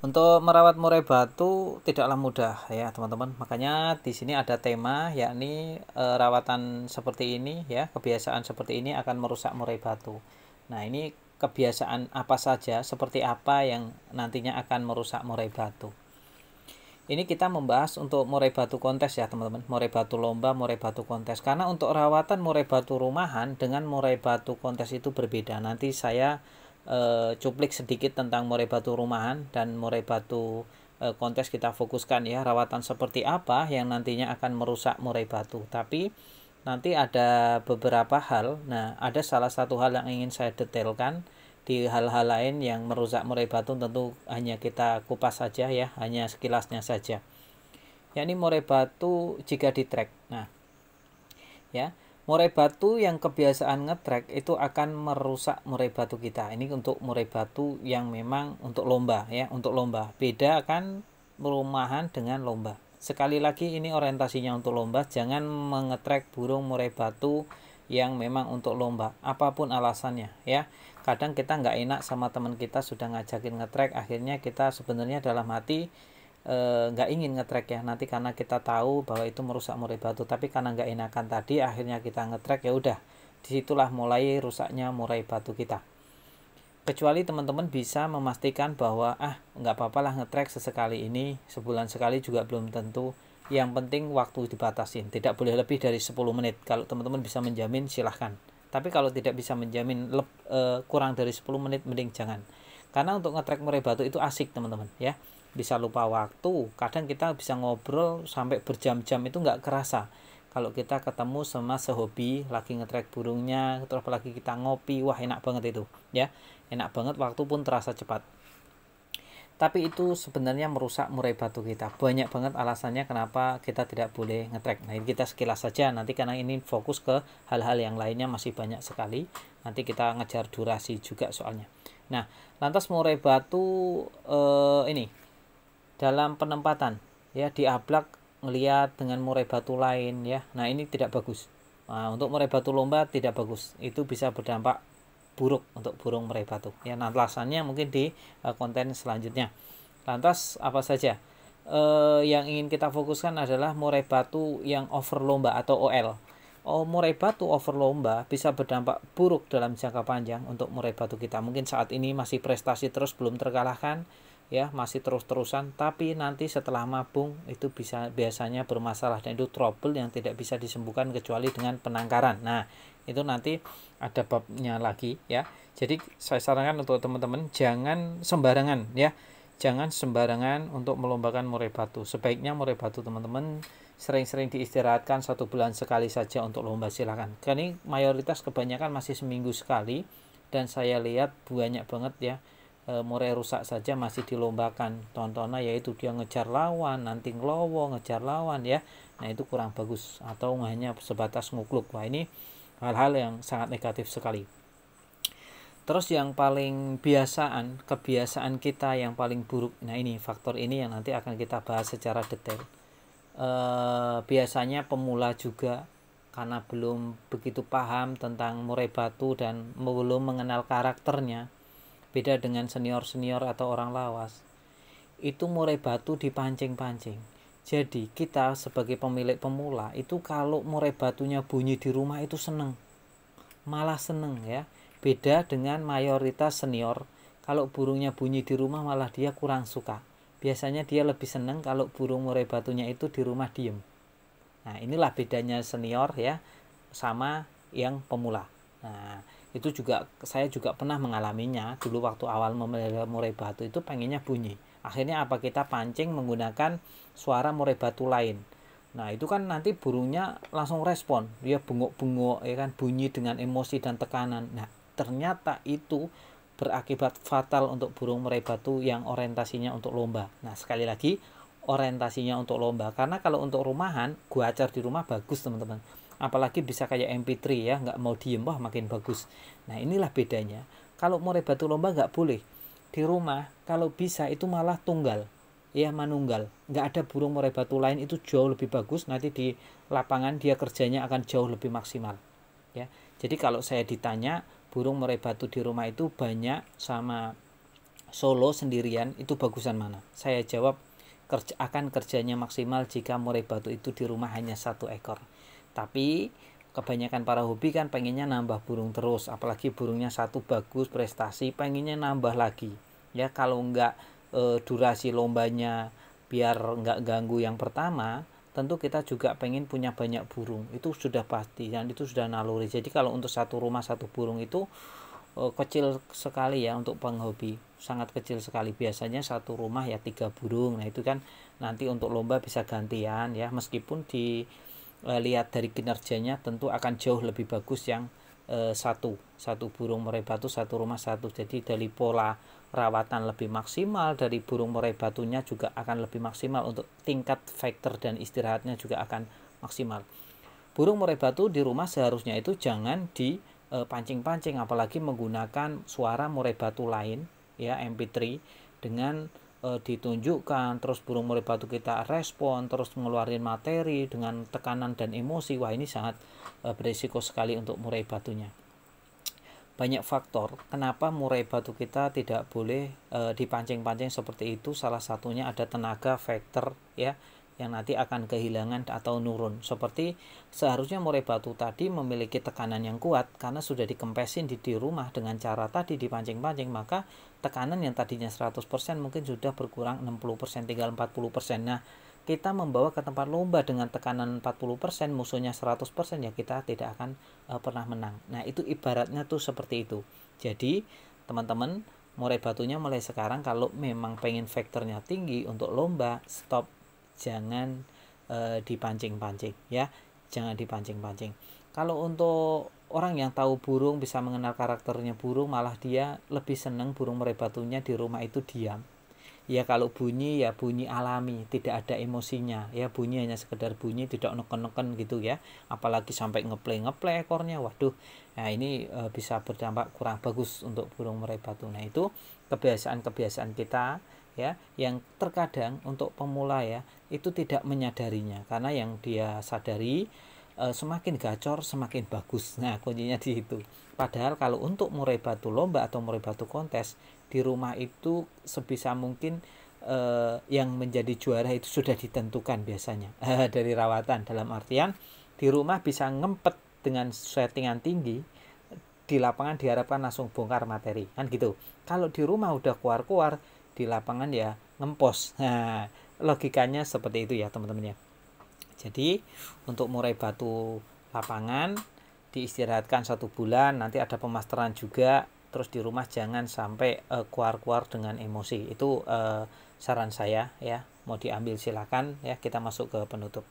Untuk merawat murai batu tidaklah mudah ya teman-teman. Makanya di sini ada tema yakni rawatan seperti ini ya, kebiasaan seperti ini akan merusak murai batu. Nah, ini kebiasaan apa saja, seperti apa yang nantinya akan merusak murai batu. Ini kita membahas untuk murai batu kontes ya teman-teman. Murai batu lomba, murai batu kontes. Karena untuk rawatan murai batu rumahan dengan murai batu kontes itu berbeda. Nanti saya cuplik sedikit tentang murai batu rumahan dan murai batu kontes kita fokuskan ya, rawatan seperti apa yang nantinya akan merusak murai batu. Tapi nanti ada beberapa hal. Nah, ada salah satu hal yang ingin saya detailkan. Di hal-hal lain yang merusak murai batu tentu hanya kita kupas saja ya, hanya sekilasnya saja. Yakni murai batu jika di track. Nah, ya, murai batu yang kebiasaan ngetrek itu akan merusak murai batu kita. Ini untuk murai batu yang memang untuk lomba ya, untuk lomba. Beda kan rumahan dengan lomba. Sekali lagi ini orientasinya untuk lomba, jangan mengetrek burung murai batu yang memang untuk lomba, apapun alasannya ya. Kadang kita nggak enak sama teman kita sudah ngajakin ngetrek, akhirnya kita sebenarnya dalam hati nggak ingin ngetrek ya, nanti karena kita tahu bahwa itu merusak murai batu, tapi karena nggak enakan tadi akhirnya kita ngetrek, ya udah disitulah mulai rusaknya murai batu kita. Kecuali teman-teman bisa memastikan bahwa nggak apa-apa lah ngetrek sesekali ini, sebulan sekali juga belum tentu, yang penting waktu dibatasin, tidak boleh lebih dari 10 menit. Kalau teman-teman bisa menjamin silahkan, tapi kalau tidak bisa menjamin kurang dari 10 menit mending jangan. Karena untuk ngetrek murai batu itu asik teman-teman ya, bisa lupa waktu. Kadang kita bisa ngobrol sampai berjam-jam itu nggak kerasa kalau kita ketemu sama sehobi lagi ngetrek burungnya, terus apalagi kita ngopi, wah enak banget itu ya, enak banget, waktu pun terasa cepat. Tapi itu sebenarnya merusak murai batu kita. Banyak banget alasannya kenapa kita tidak boleh ngetrek. Nah, ini kita sekilas saja, nanti karena ini fokus ke hal-hal yang lainnya masih banyak sekali. Nanti kita ngejar durasi juga soalnya. Nah, lantas murai batu ini dalam penempatan ya, diablak ngelihat dengan murai batu lain ya. Nah, ini tidak bagus. Nah, untuk murai batu lomba tidak bagus. Itu bisa berdampak buruk untuk burung murai batu ya. Nah, alasannya mungkin di konten selanjutnya. Lantas apa saja yang ingin kita fokuskan adalah murai batu yang over lomba atau OL. Murai batu over lomba bisa berdampak buruk dalam jangka panjang untuk murai batu kita. Mungkin saat ini masih prestasi terus belum terkalahkan ya, masih terus-terusan, tapi nanti setelah mabung itu biasanya bermasalah, dan itu trouble yang tidak bisa disembuhkan kecuali dengan penangkaran. Nah, itu nanti ada babnya lagi ya. Jadi saya sarankan untuk teman-teman jangan sembarangan ya, jangan sembarangan untuk melombakan murai batu. Sebaiknya murai batu teman-teman sering-sering diistirahatkan, 1 bulan sekali saja untuk lomba silahkan. Karena mayoritas kebanyakan masih seminggu sekali, dan saya lihat banyak banget ya murai rusak saja masih dilombakan. Contohnya yaitu dia ngejar lawan, nanti ngelowo, ngejar lawan ya. Nah, itu kurang bagus, atau hanya sebatas ngukluk. Wah, ini hal-hal yang sangat negatif sekali. Terus yang paling kebiasaan kita yang paling buruk. Nah, ini faktor ini yang nanti akan kita bahas secara detail. Biasanya pemula juga, karena belum begitu paham tentang murai batu dan belum mengenal karakternya, beda dengan senior-senior atau orang lawas, itu murai batu dipancing-pancing. Jadi kita sebagai pemilik pemula itu kalau murai batunya bunyi di rumah itu seneng, malah seneng ya. Beda dengan mayoritas senior, kalau burungnya bunyi di rumah malah dia kurang suka. Biasanya dia lebih seneng kalau burung murai batunya itu di rumah diem. Nah, inilah bedanya senior ya sama yang pemula. Nah, itu juga saya juga pernah mengalaminya dulu waktu awal memelihara murai batu, itu pengennya bunyi. Akhirnya apa, kita pancing menggunakan suara murai batu lain. Nah, itu kan nanti burungnya langsung respon, dia bengok-bengok ya kan, bunyi dengan emosi dan tekanan. Nah, ternyata itu berakibat fatal untuk burung murai batu yang orientasinya untuk lomba. Nah, sekali lagi orientasinya untuk lomba, karena kalau untuk rumahan gua acar di rumah bagus teman-teman, apalagi bisa kayak MP3 ya, nggak mau diem, wah makin bagus. Nah, inilah bedanya. Kalau murai batu lomba nggak boleh di rumah, kalau bisa itu malah tunggal ya, manunggal, nggak ada burung murai batu lain, itu jauh lebih bagus. Nanti di lapangan dia kerjanya akan jauh lebih maksimal ya. Jadi kalau saya ditanya burung murai batu di rumah itu banyak sama solo sendirian itu bagusan mana? Saya jawab akan kerjanya maksimal jika murai batu itu di rumah hanya 1 ekor. Tapi kebanyakan para hobi kan pengennya nambah burung terus, apalagi burungnya satu bagus prestasi, pengennya nambah lagi. Ya kalau enggak durasi lombanya biar enggak ganggu yang pertama, tentu kita juga pengen punya banyak burung. Itu sudah pasti dan itu sudah naluri. Jadi kalau untuk satu rumah satu burung itu kecil sekali ya untuk penghobi, sangat kecil sekali. Biasanya satu rumah ya 3 burung. Nah itu kan nanti untuk lomba bisa gantian ya, meskipun dilihat dari kinerjanya tentu akan jauh lebih bagus yang satu burung murai batu satu rumah satu. Jadi dari pola rawatan lebih maksimal, dari burung murai batunya juga akan lebih maksimal, untuk tingkat faktor dan istirahatnya juga akan maksimal. Burung murai batu di rumah seharusnya itu jangan dipancing-pancing, apalagi menggunakan suara murai batu lain ya, MP3, dengan ditunjukkan terus burung murai batu kita respon terus ngeluarin materi dengan tekanan dan emosi. Wah ini sangat berisiko sekali untuk murai batunya. Banyak faktor kenapa murai batu kita tidak boleh dipancing-pancing seperti itu. Salah satunya ada tenaga faktor ya, yang nanti akan kehilangan atau nurun. Seperti seharusnya murai batu tadi memiliki tekanan yang kuat karena sudah dikempesin di rumah dengan cara tadi dipancing-pancing, maka tekanan yang tadinya 100% mungkin sudah berkurang 60%, tinggal 40%. Nah, kita membawa ke tempat lomba dengan tekanan 40%, musuhnya 100%, ya kita tidak akan pernah menang. Nah, itu ibaratnya tuh seperti itu. Jadi, teman-teman, murai batunya mulai sekarang kalau memang pengen faktornya tinggi untuk lomba, stop, jangan dipancing-pancing ya, jangan dipancing-pancing. Kalau untuk orang yang tahu burung, bisa mengenal karakternya burung, malah dia lebih senang burung murai batunya di rumah itu diam ya. Kalau bunyi ya bunyi alami, tidak ada emosinya ya, bunyi hanya sekedar bunyi, tidak neken-neken gitu ya, apalagi sampai ngeplay ekornya. Waduh, nah ini bisa berdampak kurang bagus untuk burung murai batu. Nah itu kebiasaan-kebiasaan kita ya, yang terkadang untuk pemula ya itu tidak menyadarinya, karena yang dia sadari semakin gacor semakin bagus. Nah kuncinya di situ. Padahal kalau untuk murai batu lomba atau murai batu kontes di rumah itu sebisa mungkin yang menjadi juara itu sudah ditentukan biasanya dari rawatan. Dalam artian di rumah bisa ngempet dengan settingan tinggi, di lapangan diharapkan langsung bongkar materi kan gitu. Kalau di rumah udah keluar di lapangan ya ngempos. Nah logikanya seperti itu ya teman-teman ya. Jadi untuk murai batu lapangan diistirahatkan 1 bulan, nanti ada pemasteran juga. Terus di rumah jangan sampai keluar dengan emosi. Itu saran saya ya, mau diambil silakan ya. Kita masuk ke penutup.